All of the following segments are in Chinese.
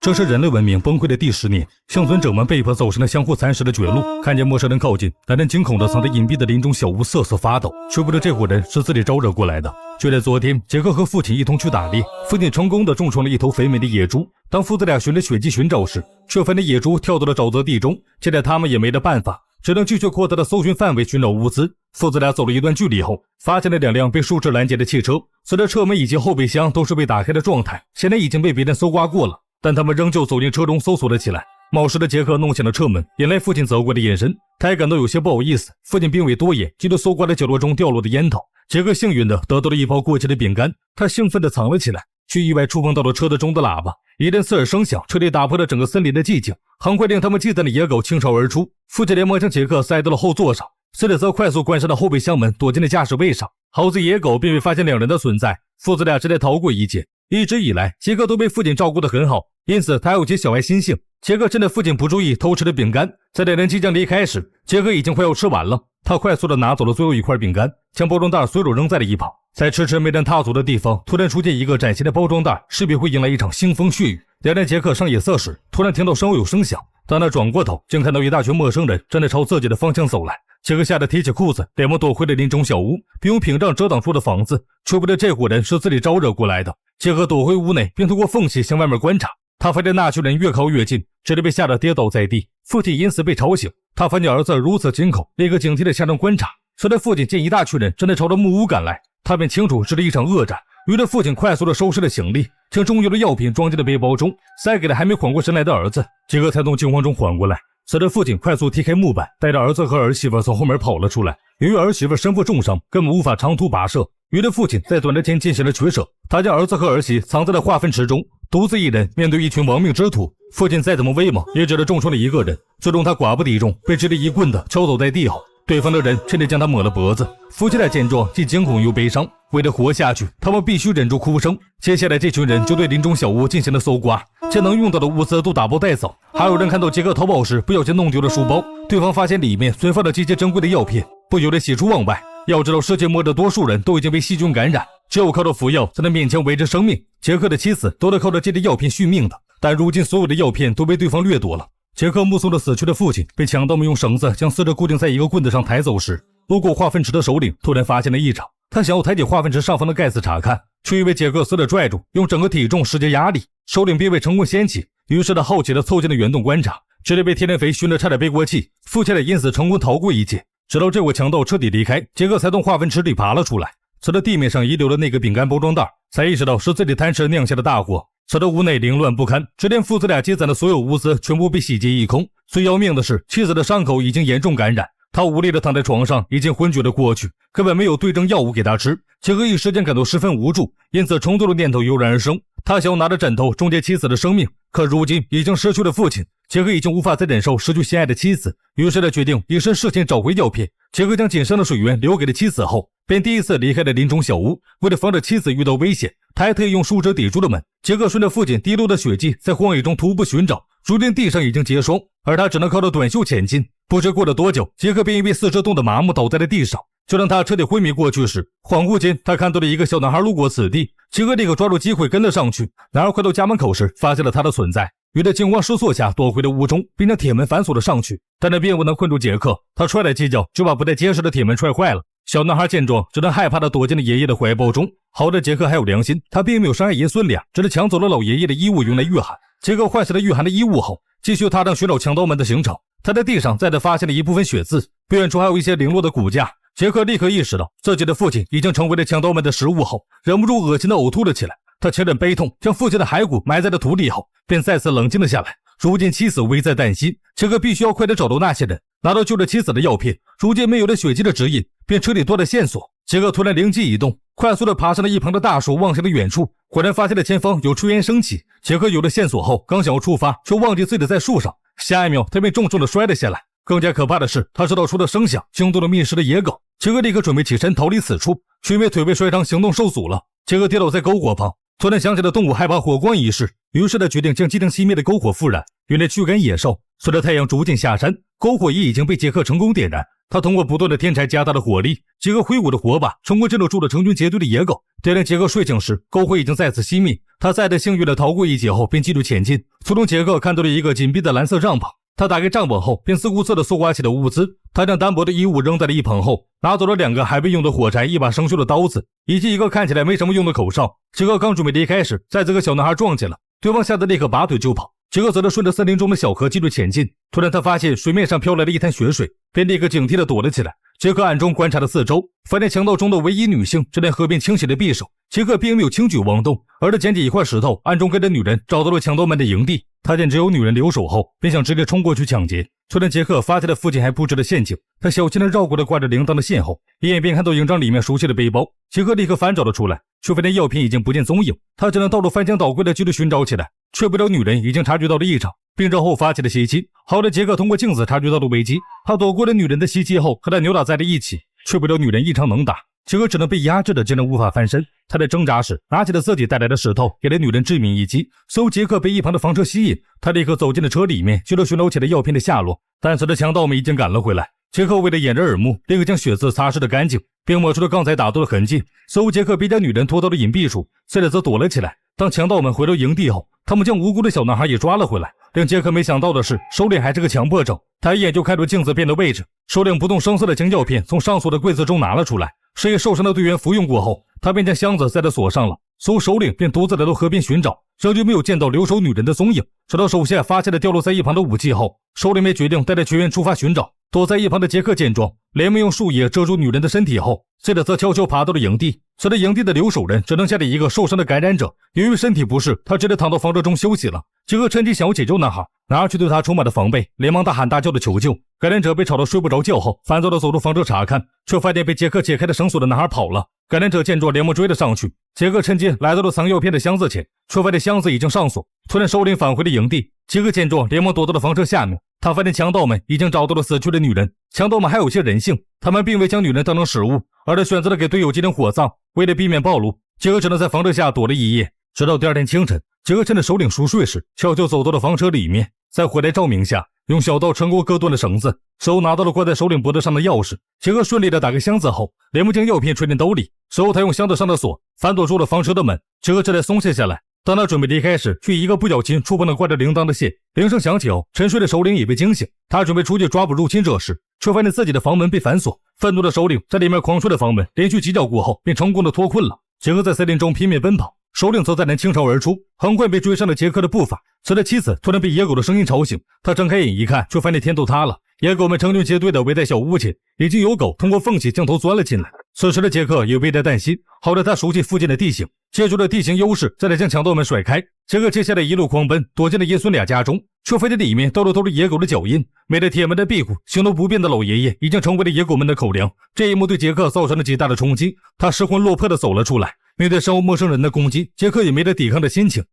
这是人类文明崩溃的第10年，幸存者们被迫走上了相互蚕食的绝路。看见陌生人靠近，男人惊恐地藏在隐蔽的林中小屋瑟瑟发抖，却不知这伙人是自己招惹过来的。就在昨天，杰克和父亲一同去打猎，父亲成功地重创了一头肥美的野猪。当父子俩循着血迹寻找时，却发现野猪跳到了沼泽地中。现在他们也没得办法，只能继续扩大的搜寻范围，寻找物资。父子俩走了一段距离后，发现了2辆被树枝拦截的汽车，随着车门以及后备箱都是被打开的状态，显然已经被别人搜刮过了。但他们仍旧走进车中搜索了起来。冒失的杰克弄响了车门，引来父亲责怪的眼神。他也感到有些不好意思，父亲并未多言，记得搜刮了角落中掉落的烟头。杰克幸运地得到了一包过期的饼干，他兴奋地藏了起来，却意外触碰到了车子中的喇叭。一阵刺耳声响彻底打破了整个森林的寂静，很快令他们忌惮的野狗倾巢而出。父亲连忙将杰克塞到了后座上，斯里则快速关上了后备箱门，躲进了驾驶位上。好在野狗并未发现2人的存在，父子俩只得逃过一劫。一直以来，杰克都被父亲照顾得很好，因此他有些小爱心性。杰克趁着父亲不注意偷吃的饼干，在2人即将离开时，杰克已经快要吃完了。他快速地拿走了最后一块饼干，将包装袋随手扔在了一旁。在迟迟没人踏足的地方，突然出现一个崭新的包装袋，势必会迎来一场腥风血雨。2人杰克上夜色时，突然听到身后有声响，当他转过头，竟看到一大群陌生人正在朝自己的方向走来。杰克吓得提起裤子，连忙躲回了林中小屋，并用屏障遮挡住了房子，却不知这伙人是自己招惹过来的。杰克躲回屋内，并通过缝隙向外面观察。他发现那群人越靠越近，直接被吓得跌倒在地。父亲因此被吵醒，他发现儿子如此惊恐，立刻警惕地下上观察。随着父亲见一大群人正在朝着木屋赶来，他便清楚这是一场恶战。于是父亲快速地收拾了行李，将中药的药品装进了背包中，塞给了还没缓过神来的儿子。杰克才从惊慌中缓过来。随着父亲快速踢开木板，带着儿子和儿媳妇从后门跑了出来。由于儿媳妇身负重伤，根本无法长途跋涉，于是父亲在短时间进行了取舍。他将儿子和儿媳藏在了化粪池中，独自一人面对一群亡命之徒。父亲再怎么威猛，也只是重创了一个人，最终他寡不敌众，被直立一棍的敲倒在地后。对方的人趁机将他抹了脖子。夫妻俩见状，既惊恐又悲伤，为了活下去，他们必须忍住哭声。接下来这群人就对林中小屋进行了搜刮，将能用到的物资都打包带走。还有人看到杰克逃跑时不小心弄丢了书包，对方发现里面存放了极其珍贵的药品，不由得喜出望外。要知道世界末日多数人都已经被细菌感染，只有靠着服药才能勉强维持生命。杰克的妻子都是靠着这些药品续命的，但如今所有的药片都被对方掠夺了。杰克目送着死去的父亲被强盗们用绳子将死者固定在一个棍子上抬走时，路过化粪池的首领突然发现了异常。他想要抬起化粪池上方的盖子查看，却因为杰克死者拽住，用整个体重施加压力，首领并未成功掀起。于是他好奇地凑近了圆洞观察，直接被天天肥熏得差点背过气。夫妻俩因此成功逃过一劫。直到这伙强盗彻底离开，杰克才从化粪池里爬了出来，随着地面上遗留的那个饼干包装袋，才意识到是自己贪吃酿下的大祸。使得屋内凌乱不堪，只见父子俩积攒的所有物资全部被洗劫一空。最要命的是，妻子的伤口已经严重感染，她无力地躺在床上，已经昏厥了过去，根本没有对症药物给她吃。杰克一时间感到十分无助，因此冲动的念头油然而生。他想要拿着枕头终结妻子的生命，可如今已经失去了父亲，杰克已经无法再忍受失去心爱的妻子，于是他决定以身试险找回药片。杰克将仅剩的水源留给了妻子后，便第一次离开了林中小屋。为了防止妻子遇到危险，他还特意用树枝抵住了门。杰克顺着父亲滴落的血迹在荒野中徒步寻找，如今地上已经结霜，而他只能靠着短袖前进。不知过了多久，杰克便因为四肢冻得麻木倒在了地上。就当他彻底昏迷过去时，恍惚间他看到了一个小男孩路过此地，杰克立刻抓住机会跟了上去。男孩快到家门口时发现了他的存在，于是惊慌失措下躲回了屋中，并将铁门反锁了上去。但这并不能困住杰克，他踹了几脚就把不太结实的铁门踹坏了。小男孩见状只能害怕地躲进了爷爷的怀抱中。好在杰克还有良心，他并没有伤害爷孙俩，只是抢走了老爷爷的衣物用来御寒。杰克换下了御寒的衣物后，继续踏上寻找强盗们的行程。他在地上再次发现了一部分血渍，不远处还有一些零落的骨架。杰克立刻意识到自己的父亲已经成为了强盗们的食物后，忍不住恶心地呕吐了起来。他强忍悲痛，将父亲的骸骨埋在了土里后，便再次冷静了下来。如今妻子危在旦夕，杰克必须要快点找到那些人，拿到救了妻子的药片。如今没有了血迹的指引，便彻底断了线索。杰克突然灵机一动，快速地爬上了一旁的大树，望向了远处，果然发现了前方有炊烟升起。杰克有了线索后，刚想要出发，却忘记自己在树上，下一秒他便重重地摔了下来。更加可怕的是，他知道出了声响惊动了觅食的野狗。杰克立刻准备起身逃离此处，却因为腿被摔伤，行动受阻了。杰克跌倒在篝火旁，突然想起了动物害怕火光一事，于是他决定将即将熄灭的篝火复燃，用来驱赶野兽。随着太阳逐渐下山，篝火也已经被杰克成功点燃。他通过不断的添柴加大了火力，杰克挥舞的火把成功震慑住了成群结队的野狗。待等杰克睡醒时，篝火已经再次熄灭。他再次幸运的逃过一劫后，便继续前进。途中，杰克看到了一个紧闭的蓝色帐篷。他打开帐篷后，便自顾自地搜刮起了物资。他将单薄的衣物扔在了一旁后，拿走了2个还备用的火柴、一把生锈的刀子，以及一个看起来没什么用的口哨。杰克刚准备离开时，再次和小男孩撞见了，对方吓得立刻拔腿就跑。杰克则是顺着森林中的小河继续前进。突然，他发现水面上飘来了一滩血水，便立刻警惕地躲了起来。杰克暗中观察了四周，发现强盗中的唯一女性正在河边清洗着匕首。杰克并没有轻举妄动，而是捡起一块石头，暗中跟着女人找到了强盗们的营地。他见只有女人留守后，便想直接冲过去抢劫。突然，杰克发现了附近还布置了陷阱，他小心地绕过了挂着铃铛的线后，一眼便看到营帐里面熟悉的背包。杰克立刻翻找了出来，却发现药品已经不见踪影。他只能到处翻箱倒柜的继续寻找起来，却不料女人已经察觉到了异常，并之后发起了袭击。好在杰克通过镜子察觉到了危机，他躲过了女人的袭击后，和她扭打在了一起，却不料女人异常能打，杰克只能被压制的竟然无法翻身。他在挣扎时拿起了自己带来的石头，给了女人致命一击。随后杰克被一旁的房车吸引，他立刻走进了车里面，就着寻找起了药品的下落。但随着强盗们已经赶了回来，杰克为了掩人耳目，立刻将血渍擦拭得干净，并抹除了刚才打斗的痕迹。随后杰克便将女人拖到了隐蔽处，接着则躲了起来。当强盗们回到营地后，他们将无辜的小男孩也抓了回来。令杰克没想到的是，首领还是个强迫症，他一眼就看出镜子边的位置。首领不动声色地将药片从上锁的柜子中拿了出来，谁也受伤的队员服用过后，他便将箱子再次锁上了。随后首领便独自来到河边寻找，仍旧没有见到留守女人的踪影。直到手下发现了掉落在一旁的武器后，首领便决定带着全员出发寻找。躲在一旁的杰克见状，连忙用树叶遮住女人的身体后，接着则悄悄爬到了营地。随着营地的留守人只剩下了一个受伤的感染者，由于身体不适，他只得躺到房车中休息了。杰克趁机想要解救男孩，男孩却对他充满了防备，连忙大喊大叫的求救。感染者被吵得睡不着觉后，烦躁地走出房车查看，却发现被杰克解开了绳索的男孩跑了。感染者见状连忙追了上去，杰克趁机来到了藏药片的箱子前，却发现箱子已经上锁。突然首领返回了营地，杰克见状连忙躲到了房车下面。他发现强盗们已经找到了死去的女人，强盗们还有些人性，他们并未将女人当成食物，而是选择了给队友进行火葬。为了避免暴露，杰克只能在房车下躲了一夜。直到第二天清晨，杰克趁着首领熟睡时，悄悄走到了房车里面，在火柴照明下，用小刀成功割断了绳子，手拿到了挂在首领脖子上的钥匙。杰克顺利地打开箱子后，连忙将药片揣进兜里，随后他用箱子上的锁反锁住了房车的门，杰克这才松懈下来。当他准备离开时，却一个不小心触碰了挂着铃铛的线。铃声响起后，沉睡的首领也被惊醒。他准备出去抓捕入侵者时，却发现自己的房门被反锁。愤怒的首领在里面狂摔的房门，连续几脚过后，便成功的脱困了。杰克在森林中拼命奔跑，首领则在那倾巢而出，很快被追上了杰克的步伐。随着妻子突然被野狗的声音吵醒，他睁开眼一看，却发现天都塌了。野狗们成群结队的围在小屋前，已经有狗通过缝隙将头钻了进来。此时的杰克也危在旦夕，好在他熟悉附近的地形，借助了地形优势，再来将强盗们甩开。杰克接下来一路狂奔，躲进了爷孙俩家中，却发现里面到处都是野狗的脚印。没了铁门的庇护，行动不便的老爷爷已经成为了野狗们的口粮。这一幕对杰克造成了极大的冲击，他失魂落魄的走了出来。面对身后陌生人的攻击，杰克也没了抵抗的心情。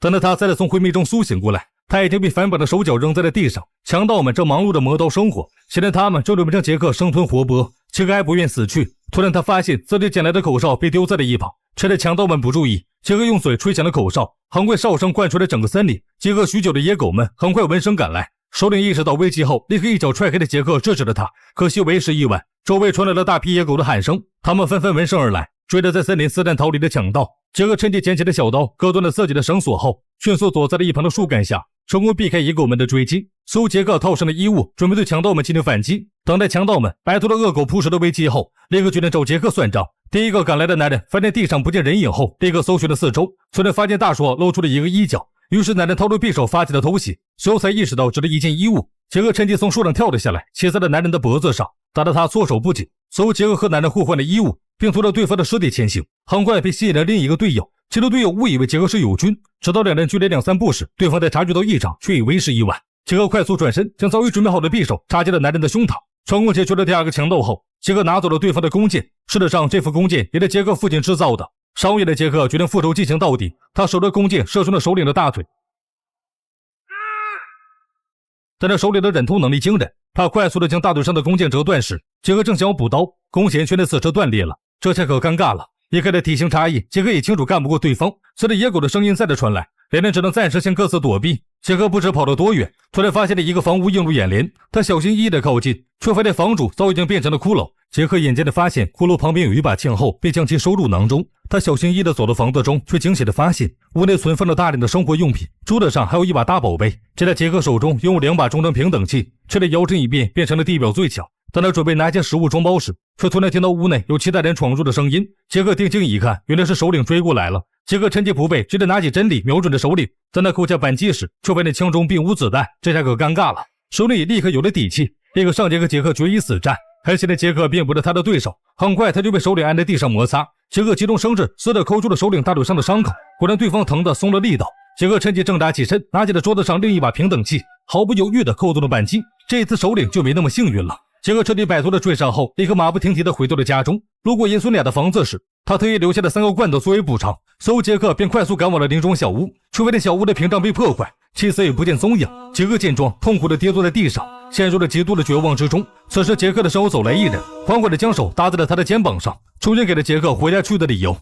等到他再次从昏迷中苏醒过来，他已经被反绑的手脚扔在了地上，强盗们正忙碌着磨刀生火，显然他们正准备将杰克生吞活剥。杰克还不愿死去，突然他发现自己捡来的口哨被丢在了一旁，趁着强盗们不注意，杰克用嘴吹响了口哨，很快哨声贯穿了整个森林。饥饿许久的野狗们很快闻声赶来，首领意识到危机后，立刻一脚踹开了杰克，制止了他。可惜为时已晚，周围传来了大批野狗的喊声，他们纷纷闻声而来，追着在森林四散逃离的强盗。杰克趁机捡起了小刀，割断了自己的绳索后，迅速躲在了一旁的树干下，成功避开野狗们的追击。随后杰克套上了衣物，准备对强盗们进行反击。等待强盗们摆脱了恶狗扑食的危机后，立刻决定找杰克算账。第一个赶来的男人发现地上不见人影后，立刻搜寻了四周，突然发现大树露出了一个衣角，于是男人掏出匕首发起了偷袭，随后才意识到这是一件衣物。杰克趁机从树上跳了下来，骑在了男人的脖子上，打得他措手不及。随后杰克和男人互换了衣物，并拖着对方的尸体前行，很快被吸引了另一个队友。其中队友误以为杰克是友军，直到两人距离2-3步时，对方才察觉到异常，却已为时已晚。杰克快速转身，将早已准备好的匕首插进了男人的胸膛，成功解决了第二个强盗后，杰克拿走了对方的弓箭。事实上，这副弓箭也是杰克父亲制造的。稍夜的杰克决定复仇进行到底，他手着弓箭射中了首领的大腿。但这首领的忍痛能力惊人，他快速地将大腿上的弓箭折断时，杰克正想要补刀，弓弦却在此时断裂了。这下可尴尬了，一看这体型差异，杰克也清楚干不过对方。随着野狗的声音再次传来，两人只能暂时先各自躲避。杰克不知跑了多远，突然发现了一个房屋映入眼帘，他小心翼翼地靠近，却发现房主早已经变成了骷髅。杰克眼尖地发现骷髅旁边有一把枪后，便将其收入囊中。他小心翼翼地走到房子中，却惊喜地发现屋内存放了大量的生活用品，桌子上还有一把大宝贝。这在杰克手中拥有2把中等平等器，却在摇身一变变成了地表最强。当他准备拿些食物装包时，却突然听到屋内有其他人闯入的声音。杰克定睛一看，原来是首领追过来了。杰克趁其不备，直接拿起真理瞄准着首领。当他扣下扳机时，却发现枪中并无子弹，这下可尴尬了。首领也立刻有了底气，立刻上前和杰克决一死战。可惜的杰克并不是他的对手，很快他就被首领按在地上摩擦。杰克急中生智，死地抠出了首领大腿上的伤口，果然对方疼得松了力道。杰克趁机挣扎起身，拿起了桌子上另一把平等器，毫不犹豫地扣动了扳机。这次首领就没那么幸运了。杰克彻底摆脱了追杀后，立刻马不停蹄地回到了家中。路过爷孙俩的房子时，他特意留下了3个罐头作为补偿。随后杰克便快速赶往了林中小屋，却发现小屋的屏障被破坏，妻子也不见踪影。杰克见状，痛苦地跌坐在地上，陷入了极度的绝望之中。此时杰克的身后走来一人，缓缓地将手搭在了他的肩膀上，重新给了杰克活下去的理由。